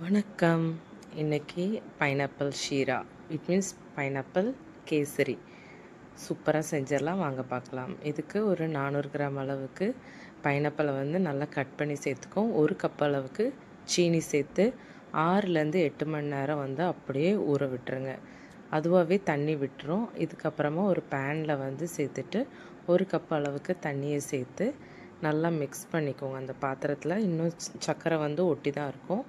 வணக்கம். இன்னைக்கு pineapple Sheera, it means pineapple kesari சூப்பராக செஞ்சிடலாம். வாங்க பார்க்கலாம். இதுக்கு ஒரு 400 கிராம் அளவுக்கு பைனாப்பிளை நல்லா கட் பண்ணி சேர்த்துக்கோம். 1 கப் அளவுக்கு சீனி சேர்த்து 6லேருந்து 8 மணி நேரம் அப்படியே ஊற விட்டுருங்க. அதுவாகவே தண்ணி விட்டுரும். இதுக்கப்புறமா ஒரு பேனில் சேர்த்துட்டு 1 கப் அளவுக்கு தண்ணியை சேர்த்து நல்லா மிக்ஸ் பண்ணிக்கோங்க. அந்த பாத்திரத்தில் இன்னும் சர்க்கரை ஒட்டி தான் இருக்கும்,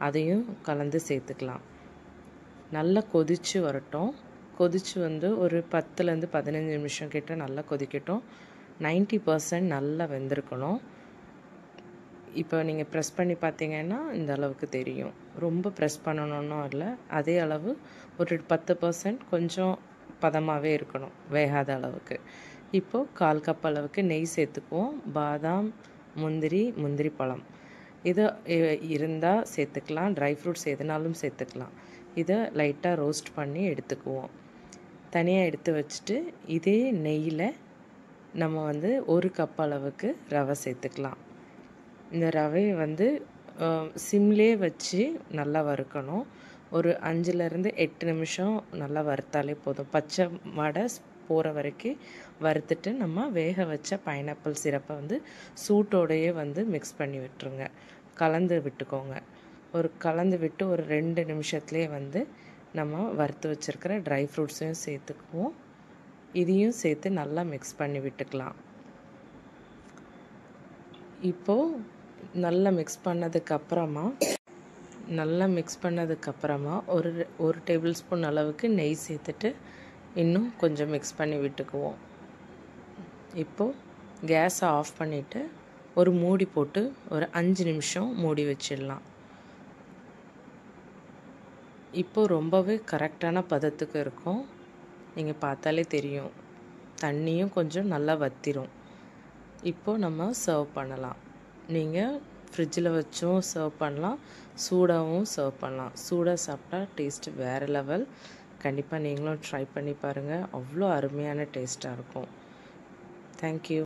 அதையும் கலந்து சேர்த்துக்கலாம். நல்லா கொதித்து வரட்டும். கொதித்து ஒரு 10லேருந்து 15 நிமிஷம் கிட்ட நல்லா கொதிக்கட்டும். 90% நல்லா வெந்திருக்கணும். இப்போ நீங்கள் ப்ரெஸ் பண்ணி பார்த்தீங்கன்னா இந்த அளவுக்கு தெரியும். ரொம்ப ப்ரெஸ் பண்ணணும்னு இல்லை, அதே அளவு ஒரு 10% கொஞ்சம் பதமாகவே இருக்கணும், வேகாத அளவுக்கு. இப்போது 1/4 கப் அளவுக்கு நெய் சேர்த்துக்குவோம். பாதாம், முந்திரி பழம் இதை இருந்தால் சேர்த்துக்கலாம். ட்ரை ஃப்ரூட்ஸ் எதுனாலும் சேர்த்துக்கலாம். இதை லைட்டாக ரோஸ்ட் பண்ணி எடுத்துக்குவோம். தனியாக எடுத்து வச்சுட்டு இதே நெய்யில் நம்ம 1 கப் அளவுக்கு ரவை சேர்த்துக்கலாம். இந்த ரவையை சிம்லே வச்சு நல்லா வறுக்கணும். ஒரு 5லேருந்து 8 நிமிஷம் நல்லா வறுத்தாலே போதும். பச்சை வடை போகிற வரைக்கும் வறுத்துட்டு நம்ம வேக வச்ச பைனாப்பிள் சிரப்பை சூட்டோடையே மிக்ஸ் பண்ணி விட்டுருங்க. கலந்து விட்டுக்கோங்க. கலந்து விட்டு ஒரு 2 நிமிஷத்துலேயே நம்ம வறுத்து வச்சுருக்கிற ட்ரை ஃப்ரூட்ஸையும் சேர்த்துக்குவோம். இதையும் சேர்த்து நல்லா மிக்ஸ் பண்ணி விட்டுக்கலாம். இப்போது நல்லா மிக்ஸ் பண்ணதுக்கப்புறமா ஒரு டேபிள் ஸ்பூன் அளவுக்கு நெய் சேர்த்துட்டு இன்னும் கொஞ்சம் மிக்ஸ் பண்ணி விட்டுக்குவோம். இப்போது கேஸை ஆஃப் பண்ணிவிட்டு ஒரு மூடி போட்டு ஒரு 5 நிமிஷம் மூடி வச்சிடலாம். இப்போது ரொம்பவே கரெக்டான பதத்துக்கு இருக்கும். நீங்கள் பார்த்தாலே தெரியும், தண்ணியும் கொஞ்சம் நல்லா வற்றிரும். இப்போது நம்ம சர்வ் பண்ணலாம். நீங்கள் ஃப்ரிட்ஜில் வச்சும் சர்வ் பண்ணலாம், சூடாகவும் சர்வ் பண்ணலாம். சூடாக சாப்பிட்டா டேஸ்ட்டு வேறு லெவல். கண்டிப்பாக நீங்களும் ட்ரை பண்ணி பாருங்கள். அவ்வளோ அருமையான டேஸ்ட்டாக இருக்கும். தேங்க்யூ.